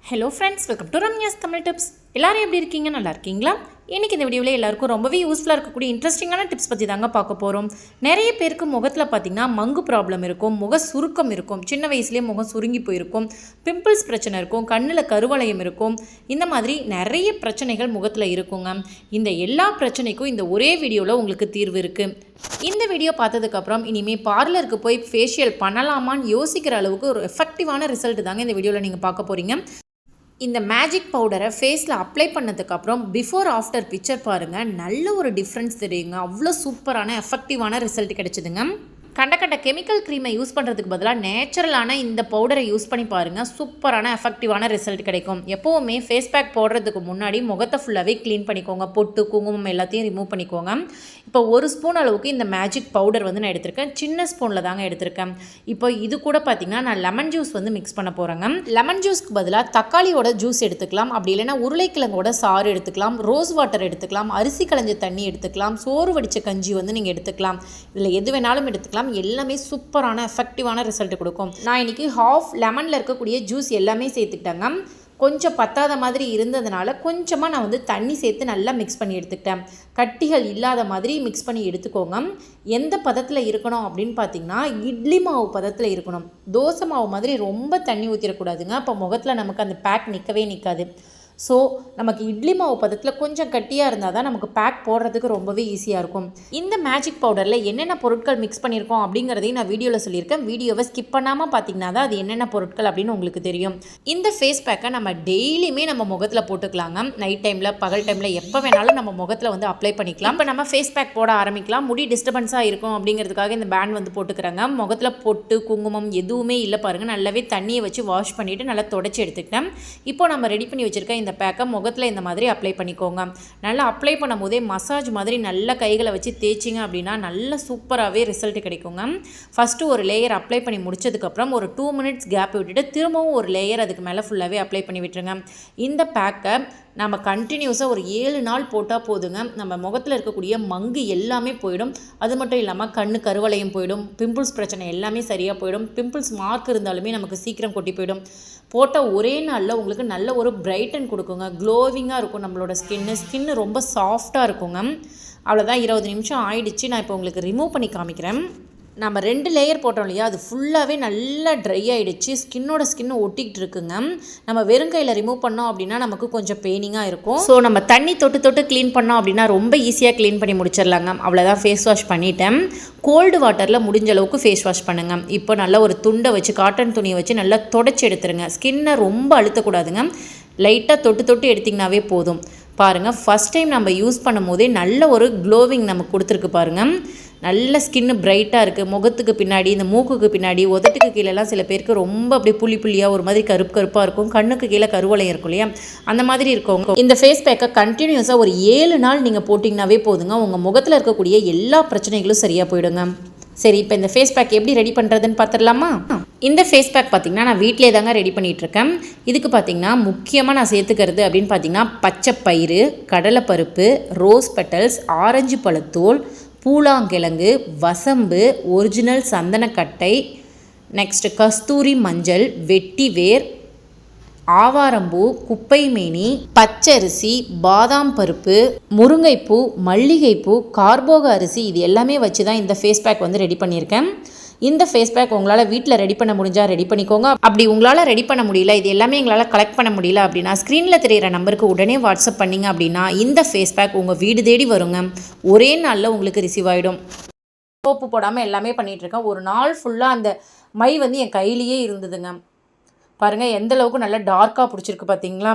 Hello friends, welcome to Ramya's Tamil tips. எல்லோரும் எப்படி இருக்கீங்க? நல்லா இருக்கீங்களா? இன்றைக்கி இந்த வீடியோவில் எல்லாருக்கும் ரொம்பவே யூஸ்ஃபுல்லாக இருக்கக்கூடிய இன்ட்ரெஸ்டிங்கான டிப்ஸ் பற்றி தாங்க பார்க்க போகிறோம். நிறைய பேருக்கு முகத்தில் பார்த்திங்கன்னா மங்கு ப்ராப்ளம் இருக்கும், முக சுருக்கம் இருக்கும், சின்ன வயசுலேயே முகம் சுருங்கி போயிருக்கும், பிம்பிள்ஸ் பிரச்சனை இருக்கும், கண்ணில் கருவளையம் இருக்கும். இந்த மாதிரி நிறைய பிரச்சனைகள் முகத்தில் இருக்குங்க. இந்த எல்லா பிரச்சனைக்கும் இந்த ஒரே வீடியோவில் உங்களுக்கு தீர்வு இருக்குது. இந்த வீடியோ பார்த்ததுக்கப்புறம் இனிமேல் பார்லருக்கு போய் ஃபேஷியல் பண்ணலாமான்னு யோசிக்கிற அளவுக்கு ஒரு எஃபெக்டிவான ரிசல்ட் தாங்க இந்த வீடியோவில் நீங்கள் பார்க்க போகிறீங்க. இந்த மேஜிக் பவுடரை ஃபேஸில் அப்ளை பண்ணதுக்கப்புறம் பிஃபோர் ஆஃப்டர் பிக்சர் பாருங்கள், நல்ல ஒரு டிஃப்ரென்ஸ் தெரியுங்க. அவ்வளோ சூப்பரான எஃபெக்டிவான ரிசல்ட் கிடச்சிதுங்க. கண்ட கெமிக்கல் க்ரீமை யூஸ் பண்ணுறதுக்கு பதிலாக நேச்சுரலான இந்த பவுடரை யூஸ் பண்ணி பாருங்கள், சூப்பரான எஃபெக்டிவான ரிசல்ட் கிடைக்கும். எப்போவுமே ஃபேஸ் பேக் போடுறதுக்கு முன்னாடி முகத்தை ஃபுல்லாகவே க்ளீன் பண்ணிக்கோங்க. பொட்டு குங்குமம் எல்லாத்தையும் ரிமூவ் பண்ணிக்கோங்க. இப்போ 1 ஸ்பூன் அளவுக்கு இந்த மேஜிக் பவுடர் நான் எடுத்திருக்கேன். சின்ன ஸ்பூனில் தாங்க எடுத்திருக்கேன். இப்போ இது கூட பார்த்திங்கன்னா நான் லெமன் ஜூஸ் மிக்ஸ் பண்ண போகிறேங்க. லெமன் ஜூஸ்க்கு பதிலாக தக்காளியோட ஜூஸ் எடுத்துக்கலாம், அப்படி இல்லைன்னா உருளைக்கிழங்கோட சாறு எடுத்துக்கலாம், ரோஸ் வாட்டர் எடுத்துக்கலாம், அரிசி களைஞ்ச தண்ணி எடுத்துக்கலாம், சோறு வடித்த கஞ்சி நீங்கள் எடுத்துக்கலாம். இதில் எது வேணாலும் எடுத்துக்கலாம். எல்லாமே சூப்பரான எஃபெக்டிவான ரிசல்ட் கொடுக்கும். நான் இன்றைக்கி ஹாஃப் லெமனில் இருக்கக்கூடிய ஜூஸ் எல்லாமே சேர்த்துக்கிட்டேங்க. கொஞ்சம் பத்தாத மாதிரி இருந்ததுனால கொஞ்சமாக நான் தண்ணி சேர்த்து நல்லா மிக்ஸ் பண்ணி எடுத்துக்கிட்டேன். கட்டிகள் இல்லாத மாதிரி மிக்ஸ் பண்ணி எடுத்துக்கோங்க. எந்த பதத்தில் இருக்கணும் அப்படின்னு பார்த்தீங்கன்னா, இட்லி மாவு பதத்தில் இருக்கணும். தோசை மாவு மாதிரி ரொம்ப தண்ணி ஊற்றிடக்கூடாதுங்க. அப்போ முகத்தில் நமக்கு அந்த பேக் நிற்காது. ஸோ நமக்கு இட்லி மாவு பதத்தில் கொஞ்சம் கட்டியாக இருந்தால் தான் நமக்கு பேக் போடுறதுக்கு ரொம்பவே ஈஸியாக இருக்கும். இந்த மேஜிக் பவுடரில் என்னென்ன பொருட்கள் மிக்ஸ் பண்ணியிருக்கோம் அப்படிங்கிறதையும் நான் வீடியோவில் சொல்லியிருக்கேன். வீடியோவை ஸ்கிப் பண்ணாமல் பார்த்தீங்கன்னா தான் அது என்னென்ன பொருட்கள் அப்படின்னு உங்களுக்கு தெரியும். இந்த ஃபேஸ் பேக்கை நம்ம டெய்லியுமே நம்ம முகத்தில் போட்டுக்கலாங்க. நைட் டைமில், பகல் டைமில் எப்போ வேணாலும் நம்ம முகத்தில் அப்ளை பண்ணிக்கலாம். இப்போ நம்ம ஃபேஸ் பேக் போட ஆரம்பிக்கலாம். முடி டிஸ்டர்பன்ஸாக இருக்கும் அப்படிங்கிறதுக்காக இந்த பேண்ட் போட்டுக்கிறாங்க. முகத்தில் பொட்டு குங்குமம் எதுவுமே இல்லை பாருங்கள். நல்லாவே தண்ணியை வச்சு வாஷ் பண்ணிவிட்டு நல்லா தொடச்சி எடுத்துக்கிட்டேன். இப்போ நம்ம ரெடி பண்ணி வச்சுருக்க இந்த பேக்கை முகத்தில் இந்த மாதிரி அப்ளை பண்ணிக்கோங்க. நல்லா அப்ளை பண்ணும் போதே மசாஜ் மாதிரி நல்ல கைகளை வச்சு தேய்ச்சிங்க அப்படின்னா நல்ல சூப்பராகவே ரிசல்ட் கிடைக்குங்க. ஃபஸ்ட்டு ஒரு லேயர் அப்ளை பண்ணி முடிச்சதுக்கப்புறம் ஒரு 2 மினிட்ஸ் கேப் விட்டுட்டு திரும்பவும் ஒரு லேயர் அதுக்கு மேலே ஃபுல்லாகவே அப்ளை பண்ணி விட்டுருங்க. இந்த பேக்கை நம்ம கண்டினியூஸாக ஒரு 7 நாள் போட்டால் போதுங்க. நம்ம முகத்தில் இருக்கக்கூடிய மங்கு எல்லாமே போயிடும். அது மட்டும் இல்லாமல் கண்ணு கருவளையம் போயிடும், பிம்பிள்ஸ் பிரச்சனை எல்லாமே சரியாக போயிடும். பிம்பிள்ஸ் மார்க் இருந்தாலுமே நமக்கு சீக்கிரம் கொட்டி போயிடும். போட்ட ஒரே நாளில் உங்களுக்கு நல்ல ஒரு பிரைட்டன் கொடுக்குங்க. க்ளோவிங்காக இருக்கும் நம்மளோட ஸ்கின்னு ரொம்ப சாஃப்டாக இருக்குங்க. அவ்வளோதான், 20 நிமிஷம் ஆயிடுச்சு. நான் இப்போ உங்களுக்கு ரிமூவ் பண்ணி காமிக்கிறேன். நம்ம 2 லேயர் போட்டோம் இல்லையா, அது ஃபுல்லாகவே நல்லா ட்ரை ஆகிடுச்சு. ஸ்கின்னு ஒட்டிக்கிட்டு இருக்குங்க. நம்ம வெறுங்கையில் ரிமூவ் பண்ணோம் அப்படின்னா நமக்கு கொஞ்சம் பெயினிங்காக இருக்கும். ஸோ நம்ம தண்ணி தொட்டு க்ளீன் பண்ணோம் அப்படின்னா ரொம்ப ஈஸியாக க்ளீன் பண்ணி முடிச்சிடலாங்க. அவ்வளோதான், ஃபேஸ் வாஷ் பண்ணிட்டேன். கோல்டு வாட்டரில் முடிஞ்ச அளவுக்கு ஃபேஸ் வாஷ் பண்ணுங்கள். இப்போ நல்லா ஒரு துண்டை வச்சு, காட்டன் துணியை வச்சு நல்லா தொடச்சி எடுத்துருங்க. ஸ்கின்னை ரொம்ப அழுத்தக்கூடாதுங்க. லைட்டாக தொட்டு எடுத்திங்கனாவே போதும். பாருங்கள், ஃபஸ்ட் டைம் நம்ம யூஸ் பண்ணும் போதே நல்ல ஒரு க்ளோவிங் நமக்கு கொடுத்துருக்கு பாருங்கள். நல்ல ஸ்கின்னு பிரைட்டாக இருக்குது. முகத்துக்கு பின்னாடி, இந்த மூக்குக்கு பின்னாடி, உதட்டுக்கு கீழெல்லாம் சில பேருக்கு ரொம்ப அப்படியே புள்ளியாக ஒரு மாதிரி கருப்பாக இருக்கும். கண்ணுக்கு கீழே கருவளையம் இருக்கும் இல்லையா, அந்த மாதிரி இருக்கவங்க இந்த ஃபேஸ் பேக்கை கண்டினியூஸாக ஒரு 7 நாள் நீங்கள் போட்டிங்கனாவே போதுங்க. உங்கள் முகத்தில் இருக்கக்கூடிய எல்லா பிரச்சனைகளும் சரியாக போயிடுங்க. சரி, இப்போ இந்த ஃபேஸ் பேக் எப்படி ரெடி பண்ணுறதுன்னு பார்த்துடலாமா? இந்த ஃபேஸ் பேக் பார்த்திங்கன்னா நான் வீட்டிலே தாங்க ரெடி பண்ணிகிட்ருக்கேன். இதுக்கு பார்த்திங்கன்னா முக்கியமாக நான் சேர்த்துக்கிறது அப்படின்னு பார்த்திங்கன்னா பச்சை பயிறு, கடலைப்பருப்பு, ரோஸ் பெட்டல்ஸ், ஆரஞ்சு பழத்தோல், பூலாங்கிழங்கு, வசம்பு, ஒரிஜினல் சந்தனக்கட்டை, நெக்ஸ்ட்டு கஸ்தூரி மஞ்சள், வெட்டி வேர், ஆவாரம்பூ, குப்பைமேனி, பச்சரிசி, பாதாம் பருப்பு, முருங்கைப்பூ, மல்லிகைப்பூ, கார்போக அரிசி, இது எல்லாமே வச்சு தான் இந்த ஃபேஸ் பேக் ரெடி பண்ணியிருக்கேன். இந்த ஃபேஸ் பேக் உங்களால் வீட்டில் ரெடி பண்ண முடிஞ்சால் ரெடி பண்ணிக்கோங்க. அப்படி உங்களால் ரெடி பண்ண முடியல, இது எல்லாமே எங்களால் கலெக்ட் பண்ண முடியல அப்படின்னா ஸ்க்ரீனில் தெரிகிற நம்பருக்கு உடனே வாட்ஸ்அப் பண்ணிங்க அப்படின்னா இந்த ஃபேஸ் பேக் உங்கள் வீடு தேடி வருங்க. ஒரே நாளில் உங்களுக்கு ரிசீவ் ஆகிடும். சோப்பு போடாமல் எல்லாமே பண்ணிகிட்ருக்கேன். ஒரு நாள் ஃபுல்லாக அந்த மை என் கையிலேயே இருந்ததுங்க. பாருங்கள் எந்த அளவுக்கு நல்லா டார்க்காக பிடிச்சிருக்கு பார்த்தீங்களா?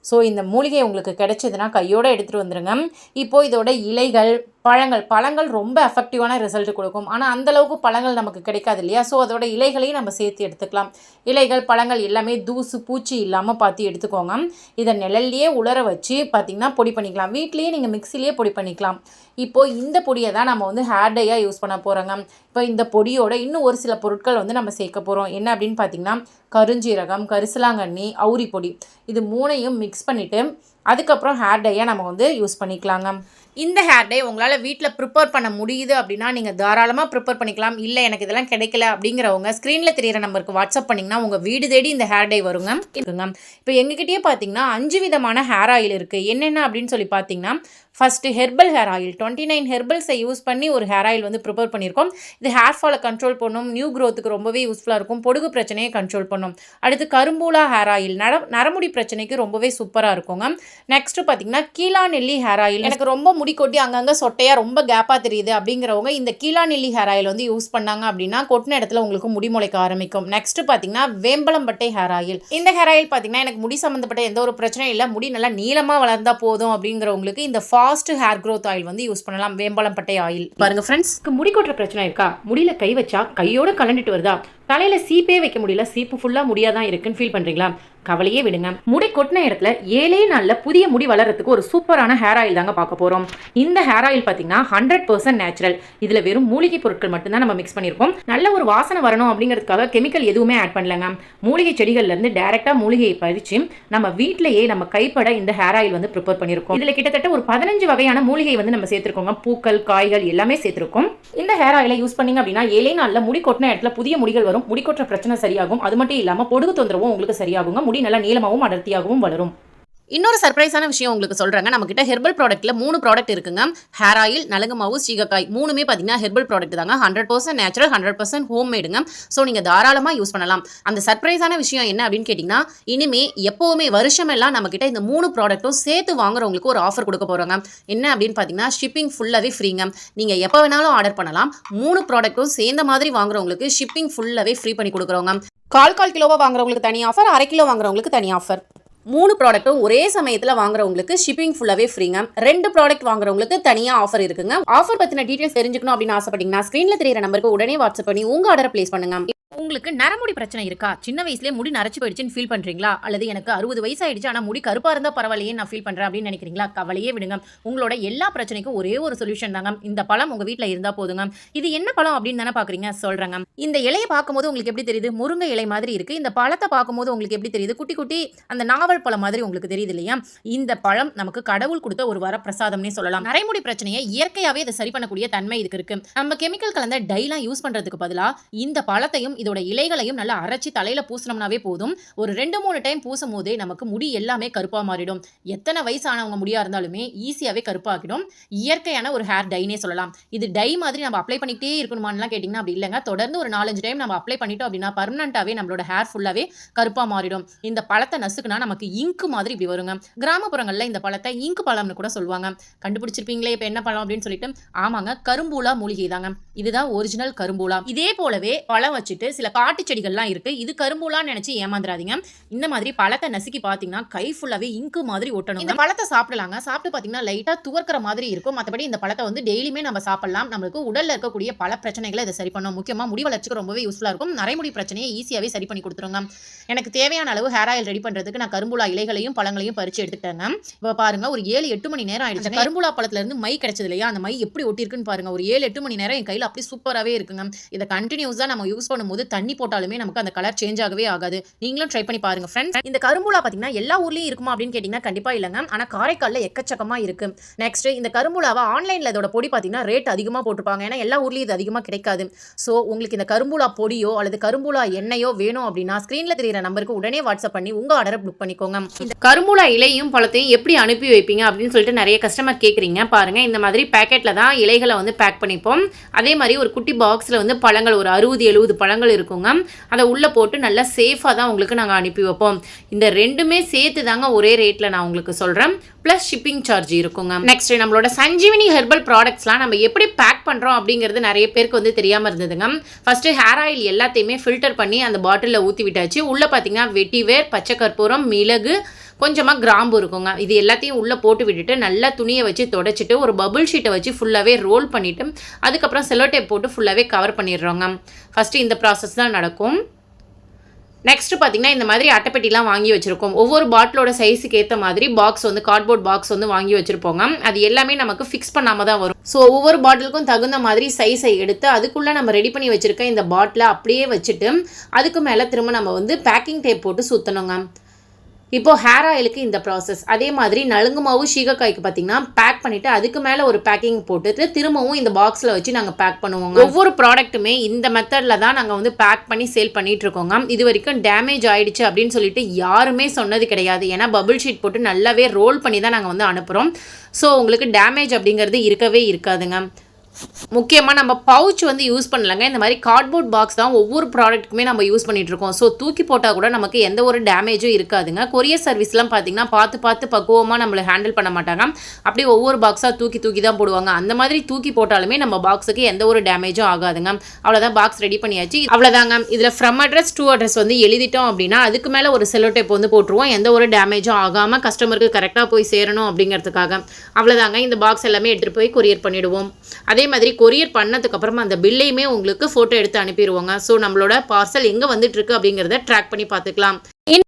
ஸோ இந்த மூலிகை உங்களுக்கு கிடைச்சதுன்னா கையோடு எடுத்துகிட்டு வந்துடுங்க. இப்போது இதோட இலைகள், பழங்கள் ரொம்ப எஃபெக்டிவான ரிசல்ட் கொடுக்கும். ஆனால் அந்தளவுக்கு பழங்கள் நமக்கு கிடைக்காது இல்லையா? ஸோ அதோட இலைகளையும் நம்ம சேர்த்து எடுத்துக்கலாம். இலைகள், பழங்கள் எல்லாமே தூசு பூச்சி இல்லாமல் பார்த்து எடுத்துக்கோங்க. இதை நிழல்லையே உலர வச்சு பார்த்திங்கன்னா பொடி பண்ணிக்கலாம். வீட்லேயே நீங்கள் மிக்சிலேயே பொடி பண்ணிக்கலாம். இப்போது இந்த பொடியை தான் நம்ம ஹேர் டையாக யூஸ் பண்ண போகிறோங்க. இப்போ இந்த பொடியோட இன்னும் ஒரு சில பொருட்கள் நம்ம சேர்க்க போகிறோம். என்ன அப்படின்னு பார்த்திங்கன்னா கருஞ்சீரகம், கரிசலாங்கண்ணி, அவுரி பொடி, இது 3ஐயும் மிக்ஸ் பண்ணிவிட்டு அதுக்கப்புறம் ஹேர் டையாக நம்ம யூஸ் பண்ணிக்கலாங்க. இந்த ஹேர் டை உங்களால் வீட்டில் ப்ரிப்பேர் பண்ண முடியுது அப்படின்னா நீங்கள் தாராளமாக ப்ரிப்பேர் பண்ணிக்கலாம். இல்லை எனக்கு இதெல்லாம் கிடைக்கல அப்படிங்கிறவங்க ஸ்க்ரீனில் தெரியிற நம்பருக்கு வாட்ஸ்அப் பண்ணிங்கன்னா உங்கள் வீடு தேடி இந்த ஹேர் டை இருக்குங்க. இப்போ எங்ககிட்டயே பார்த்தீங்கன்னா 5 விதமான ஹேர் ஆயில் இருக்குது. என்னென்ன அப்படின்னு சொல்லி பார்த்தீங்கன்னா, ஃபஸ்ட்டு ஹெர்பல் ஹேர் ஆயில் 29 ஹெர்பல்ஸை யூஸ் பண்ணி ஒரு ஹேர் ஆயில் வந்து ப்ரிப்பேர் பண்ணியிருக்கோம். இது ஹேர் ஃபாலை கண்ட்ரோல் பண்ணும், நியூ க்ரோத்துக்கு ரொம்பவே யூஸ்ஃபுல்லாக இருக்கும், பொடுகு பிரச்சனையை கண்ட்ரோல் பண்ணும். அடுத்து கரும்பூலா ஹேர் ஆயில் நரமுடி பிரச்சனைக்கு ரொம்பவே சூப்பராக இருக்குங்க. நெக்ஸ்ட்டு பார்த்தீங்கன்னா கீழா நெல்லி ஹேர் ஆயில். எனக்கு ரொம்ப முடி கொட்டி அங்கங்கே சொட்டையாக ரொம்ப கேப்பாக தெரியுது அப்படிங்கிறவங்க இந்த கீழா நெல்லி ஹேர் ஆயில் வந்து யூஸ் பண்ணாங்க அப்படின்னா கொட்டின இடத்துல உங்களுக்கு முடி முளைக்க ஆரம்பிக்கும். நெக்ஸ்ட்டு பார்த்தீங்கன்னா வேம்பலம்பட்டை ஹேர் ஆயில். இந்த ஹேர் ஆயில் பார்த்தீங்கன்னா எனக்கு முடி சம்மந்தப்பட்ட எந்த ஒரு பிரச்சனையும் இல்லை, முடி நல்லா நீளமாக வளர்ந்தால் போதும் அப்படிங்கிறவங்களுக்கு இந்த ஃபாஸ்ட் ஹேர் க்ரோத் ஆயில் வந்து யூஸ் பண்ணலாம். வேம்பலம்பட்டை ஆயில் பாருங்க ஃப்ரெண்ட்ஸ், முடி கொட்டுற பிரச்சனை இருக்கா, முடியில கை வச்சா கையோட கலண்டுட்டு வருதா, தலையில சீப்பே வைக்க முடியல, சீப்பு ஃபுல்லா முடியாதான் இருக்குன்னு ஃபீல் பண்றீங்களா, கவலையே விடுங்க. முடி கொட்டின இடத்துல 7 நாள்ல புதிய முடி வளர்றதுக்கு ஒரு சூப்பரான ஹேர் ஆயில் தாங்க பார்க்க போறோம். இந்த ஹேர் ஆயில் பார்த்தீங்கன்னா 100% நேச்சுரல். இதுல வெறும் மூலிகை பொருட்கள் மட்டும்தான் நம்ம மிக்ஸ் பண்ணியிருக்கோம். நல்ல ஒரு வாசனை வரணும் அப்படிங்கிறதுக்காக கெமிக்கல் எதுவுமே ஆட் பண்ணலங்க. மூலிகை செடிகள்ல இருந்து டைரக்டா மூலிகையை பறிச்சு நம்ம வீட்டிலேயே நம்ம கைப்பட இந்த ஹேர் ஆயில் வந்து ப்ரிப்பேர் பண்ணியிருக்கோம். இதுல கிட்டத்தட்ட ஒரு 15 வகையான மூலிகை வந்து நம்ம சேர்த்திருக்கோங்க. பூக்கள், காய்கள் எல்லாமே சேர்த்திருக்கோம். இந்த ஹேர் ஆயிலை யூஸ் பண்ணீங்க அப்படின்னா 7 நாள்ல முடி கொட்டின இடத்துல புதிய முடிகள் வரும், முடி கொட்டுற பிரச்சனை சரியாகும். அது மட்டும் இல்லாம பொடுகு தொந்தரவும் உங்களுக்கு சரியாகுங்க. முடி நல்லா நீளமாகவும் அடர்த்தியாகவும் வளரும். இன்னொரு சர்ப்ரைஸான விஷயம் உங்களுக்கு சொல்கிறாங்க. நம்மக்கிட்ட ஹெர்பல் ப்ராடக்ட்டில் 3 ப்ராடக்ட் இருக்குங்க. ஹேர் ஆயில், நலங்கு மாவு, சீகக்காய், 3மே பார்த்தீங்கன்னா ஹெர்பல் ப்ராடக்ட் தாங்க. 100% நேச்சுரல், 100% ஹோம்மேடுங்க. ஸோ நீங்கள் தாராளமாக யூஸ் பண்ணலாம். அந்த சர்ப்ரைஸான விஷயம் என்ன அப்படின்னு கேட்டிங்கன்னா, இனிமே எப்போவுமே வருஷமெல்லாம் நம்மக்கிட்ட இந்த 3 ப்ராடக்ட்டும் சேர்த்து வாங்குறவங்களுக்கு ஒரு ஆஃபர் கொடுக்க போகிறாங்க. என்ன அப்படின்னு பார்த்தீங்கன்னா, ஷிப்பிங் ஃபுல்லாகவே ஃப்ரீங்க. நீங்கள் எப்போ வேணாலும் ஆர்டர் பண்ணலாம். 3 ப்ராடக்ட்டும் சேர்ந்த மாதிரி வாங்குறவங்களுக்கு ஷிப்பிங் ஃபுல்லாகவே ஃப்ரீ பண்ணி கொடுக்குறோங்க. 1/4 கிலோவாக வாங்குறவங்களுக்கு தனி ஆஃபர், 1/2 கிலோ வாங்குறவங்களுக்கு தனி ஆஃபர். 3 ப்ராடக்ட்டும் ஒரே சமயத்தில் வாங்குறவங்களுக்கு ஷிப்பிங் ஃபுல்லாகவே ஃப்ரீங்க. 2 ப்ராடக்ட் வாங்குறவங்களுக்கு தனியாக ஆஃபர் இருக்குங்க. ஆஃபர் பற்றின டீட்டெயில்ஸ் தெரிஞ்சுக்கணும் அப்படின்னு ஆசைப்பட்டீங்கன்னா ஸ்க்ரீனில் தெரியிற நம்பருக்கு உடனே வாட்ஸ்அப் பண்ணி உங்கள் ஆர்டரை ப்ளேஸ் பண்ணுங்க. உங்களுக்கு நரமுடி பிரச்சனை இருக்கா, சின்ன வயசுலேயே முடி நரைச்சு போயிடுச்சுன்னு ஃபீல் பண்ணுறீங்களா, அல்லது எனக்கு 60 வயசு ஆயிடுச்சு ஆனால் முடி கருப்பாக இருந்தால் பரவாயில்லையே நான் ஃபீல் பண்ணுறேன் அப்படின்னு நினைக்கிறீங்களா, கவலையே விடுங்க. உங்களோட எல்லா பிரச்சனைக்கும் ஒரே ஒரு சொல்யூஷன் தாங்க. இந்த பழம் உங்கள் வீட்டில் இருந்தால் போதுங்க. இது என்ன பழம் அப்படின்னு தானே பார்க்குறீங்க, சொல்கிறேங்க. இந்த இலையை பார்க்கும்போது உங்களுக்கு எப்படி தெரியுது, முருங்கை இலை மாதிரி இருக்குது. இந்த பழத்தை பார்க்கும்போது உங்களுக்கு எப்படி தெரியுது, குட்டி குட்டி அந்த நாவல் பழம் மாதிரி உங்களுக்கு தெரியுது இல்லையா. இந்த பழம் நமக்கு கடவுள் கொடுத்த ஒரு வரப்பிரசாதம்னே சொல்லலாம். நரைமுடி பிரச்சனையை இயற்கையாகவே இதை சரி பண்ணக்கூடிய தன்மை இதுக்கு இருக்கு. நம்ம கெமிக்கல் கலந்த டைலாம் யூஸ் பண்ணுறதுக்கு பதிலாக இந்த பழத்தையும் இதோட இலைகளையும் நல்லா அரைச்சி தலையில பூசினோம்னாவே போதும். ஒரு 2-3 டைம் பூசும் போதே நமக்கு முடி எல்லாமே கருப்பா மாறிடும். எத்தனை வயசானவங்க முடியா இருந்தாலுமே ஈஸியாவே கருப்பாக்கிடும். இயற்கையான ஒரு ஹேர் டைனே சொல்லலாம். இது டை மாதிரி நம்ம அப்ளை பண்ணிக்கிட்டே இருக்கணுமான்னு கேட்டிங்கன்னா அப்படி இல்லைங்க. தொடர்ந்து ஒரு 4-5 டைம் நம்ம அப்ளை பண்ணிட்டோம் அப்படின்னா பர்மனண்டாவே நம்மளோட ஹேர் ஃபுல்லாவே கருப்பா மாறிடும். இந்த பழத்தை நசுக்குனா நமக்கு இங்கு மாதிரி இப்படி வருங்க. கிராமப்புறங்கள்ல இந்த பழத்தை இங்கு பழம்னு கூட சொல்லுவாங்க. கண்டுபிடிச்சிருப்பீங்களே இப்போ என்ன பழம் அப்படின்னு சொல்லிட்டு, ஆமாங்க, கரும்பூலா மூலிகை தாங்க. இதுதான் ஒரிஜினல் கரும்பூலா. இதே போலவே பழம் வச்சுட்டு சில காட்டு செடிகள்லாம் இருக்கு. இது கரும்பூலான்னு நினைச்சு ஏமாந்துறாதீங்க. இந்த மாதிரி பழத்தை நசுக்கி பார்த்தீங்கன்னா கை ஃபுல்லாவே இங்கு மாதிரி ஒட்டணும். இந்த பழத்தை சாப்பிடலாங்க. சாப்பிட்டு பார்த்தீங்கன்னா லைட்டா துவர்க்கிற மாதிரி இருக்கும். மற்றபடி இந்த பழத்தை வந்து டெய்லியுமே நம்ம சாப்பிடலாம். நம்மளுக்கு உடல்ல இருக்கக்கூடிய பல பிரச்சனைகளை இதை சரி பண்ணும். முக்கியமா முடி வளர்ச்சிக்கு ரொம்பவே யூஸ்ஃபுல்லா இருக்கும். நரைமுடி பிரச்சனையை ஈஸியாவே சரி பண்ணி கொடுத்துருங்க. எனக்கு தேவையான அளவு ஹேர் ஆயில் ரெடி பண்றதுக்கு நான் கரும்பூலா இலைகளையும் பழங்களையும் பறிச்சு எடுத்துட்டேங்க. இப்போ பாருங்க, ஒரு 7-8 மணி நேரம் ஆயிடுச்சு. கரும்பூலா பழத்துல இருந்து மை கிடைச்சது இல்லையா, அந்த மை எப்படி ஒட்டி இருக்குன்னு பாருங்க. ஒரு 7-8 மணி நேரம் என் கையில அப்படி சூப்பராகவே இருக்குங்க. இதை கண்டினியூஸா நம்ம யூஸ் பண்ணும்போது தண்ணி போட்டாலுமே நமக்கு அந்த கலர் சேஞ்ச் ஆகவே ஆகாது. நீங்களும் ட்ரை பண்ணி பாருங்க ஃப்ரெண்ட்ஸ். இந்த கரும்பூலா பார்த்தீங்கன்னா எல்லா ஊர்லயும் இருக்குமா அப்படின்னு கேட்டிங்கன்னா கண்டிப்பா இல்லைங்க. ஆனால் காரைக்காலில் எக்கச்சக்கமா இருக்கு. நெக்ஸ்ட், இந்த கரும்பூலாவை ஆன்லைனில் இதோட பொடி பார்த்தீங்கன்னா ரேட் அதிகமாக போட்டுருப்பாங்க. ஏன்னா எல்லா ஊர்லேயும் இது அதிகமாக கிடைக்காது. ஸோ உங்களுக்கு இந்த கரும்பூலா பொடியோ அல்லது கரும்பூலா எண்ணெயோ வேணும் அப்படின்னா ஸ்க்ரீனில் தெரியிற நம்பருக்கு உடனே வாட்ஸ்அப் பண்ணி உங்கள் ஆர்டரை புக் பண்ணிக்கோங்க. இந்த கரும்பூலா இலையும் பழத்தையும் எப்படி அனுப்பி வைப்பீங்க அப்படின்னு சொல்லிட்டு நிறைய கஸ்டமர் கேட்குறீங்க. பாருங்க, இந்த மாதிரி பேக்கெட்டில் தான் இலைகளை வந்து பேக் பண்ணிப்போம். அதே மாதிரி ஒரு குட்டி பாக்ஸில் வந்து பழங்கள் ஒரு 60-70 பழங்கள் இருக்குங்க. அதை உள்ளே போட்டு நல்லா சேஃபாக தான் உங்களுக்கு நாங்கள் அனுப்பி வைப்போம். இந்த 2மே சேர்த்து தாங்க ஒரே ரேட்டில் நான் உங்களுக்கு சொல்கிறேன். ப்ளஸ் ஷிப்பிங் சார்ஜ் இருக்குங்க. நெக்ஸ்ட், நம்மளோட சஞ்சீவினி ஹெர்பல் ப்ராடக்ட்ஸ்லாம் நம்ம எப்படி பேக் பண்ணுறோம் அப்படிங்கிறது நிறைய பேருக்கு வந்து தெரியாமல் இருந்ததுங்க. ஃபஸ்ட்டு ஹேர் ஆயில் எல்லாத்தையுமே ஃபில்டர் பண்ணி அந்த பாட்டிலில் ஊற்றி விட்டாச்சு. உள்ளே பார்த்தீங்கன்னா வெட்டிவேர், பச்சை கற்பூரம், மிளகு, கொஞ்சமாக கிராம்பு இருக்குங்க. இது எல்லாத்தையும் உள்ளே போட்டு விட்டுட்டு நல்லா துணியை வச்சு தொடச்சிட்டு ஒரு பபுள் ஷீட்டை வச்சு ஃபுல்லாகவே ரோல் பண்ணிவிட்டு அதுக்கப்புறம் செல்லோ டேப் போட்டு ஃபுல்லாகவே கவர் பண்ணிடுறோங்க. ஃபஸ்ட்டு இந்த ப்ராசஸ் தான் நடக்கும். நெக்ஸ்ட் பார்த்தீங்கன்னா இந்த மாதிரி அட்டைப்பெட்டிலாம் வாங்கி வச்சுருக்கோம். ஒவ்வொரு பாட்டிலோட சைஸுக்கு ஏற்ற மாதிரி பாக்ஸ் வந்து கார்ட்போர்ட் பாக்ஸ் வந்து வாங்கி வச்சுருப்போங்க. அது எல்லாமே நமக்கு ஃபிக்ஸ் பண்ணாமல் தான் வரும். ஸோ ஒவ்வொரு பாட்டிலுக்கும் தகுந்த மாதிரி சைஸை எடுத்து அதுக்குள்ளே நம்ம ரெடி பண்ணி வச்சுருக்க இந்த பாட்டிலை அப்படியே வச்சுட்டு அதுக்கு மேலே திரும்ப நம்ம வந்து பேக்கிங் டேப் போட்டு சுற்றணுங்க. இப்போ ஹேர் ஆயிலுக்கு இந்த ப்ராசஸ், அதே மாதிரி நலுங்கு மாவு சீகக்காய்க்கு பார்த்தீங்கன்னா பேக் பண்ணிவிட்டு அதுக்கு மேலே ஒரு பேக்கிங் போட்டுட்டு திரும்பவும் இந்த பாக்ஸில் வச்சு நாங்கள் பேக் பண்ணுவோங்க. ஒவ்வொரு ப்ராடக்ட்டுமே இந்த மெத்தடில் தான் நாங்கள் வந்து பேக் பண்ணி சேல் பண்ணிட்டு இருக்கோங்க. இது வரைக்கும் டேமேஜ் ஆயிடுச்சு அப்படின்னு சொல்லிட்டு யாருமே சொன்னது கிடையாது. ஏன்னா பபிள் ஷீட் போட்டு நல்லாவே ரோல் பண்ணி தான் நாங்கள் வந்து அனுப்புகிறோம். ஸோ உங்களுக்கு டேமேஜ் அப்படிங்கிறது இருக்கவே இருக்காதுங்க. முக்கியமாக நம்ம பவுச் வந்து யூஸ் பண்ணலங்க. இந்த மாதிரி கார்ட்போர்ட் பாக்ஸ் தான் ஒவ்வொரு ப்ராடக்ட்டுக்குமே நம்ம யூஸ் பண்ணிகிட்டு இருக்கோம். ஸோ தூக்கி போட்டால் கூட நமக்கு எந்த ஒரு டேமேஜும் இருக்காதுங்க. கொரியர் சர்வீஸ்லாம் பார்த்தீங்கன்னா பார்த்து பக்குவமாக நம்மளை ஹேண்டில் பண்ண மாட்டாங்க. அப்படியே ஒவ்வொரு பாக்ஸாக தூக்கி தான் போடுவாங்க. அந்த மாதிரி தூக்கி போட்டாலுமே நம்ம பாக்ஸுக்கு எந்த ஒரு டேமேஜும் ஆகாதுங்க. அவ்வளோதான், பாக்ஸ் ரெடி பண்ணியாச்சு. அவ்வளோதாங்க. இதில் ஃப்ரம் அட்ரஸ் டு அட்ரஸ் வந்து எழுதிட்டோம் அப்படின்னா அதுக்கு மேலே ஒரு செல்லோ டேப் வந்து போட்டுருவோம். எந்த ஒரு டேமேஜும் ஆகாமல் கஸ்டமருக்கு கரெக்டாக போய் சேரணும் அப்படிங்கிறதுக்காக. அவ்வளோதாங்க. இந்த பாக்ஸ் எல்லாமே எடுத்துகிட்டு போய் கொரியர் பண்ணிவிடுவோம். அதே மாதிரி கொரியர் பண்ணதுக்கப்புறமா அந்த பில்லையுமே உங்களுக்கு ஃபோட்டோ எடுத்து அனுப்பிடுவோங்க. ஸோ நம்மளோட பார்சல் எங்கே வந்துட்டுருக்கு அப்படிங்கிறத ட்ராக் பண்ணி பார்த்துக்கலாம்.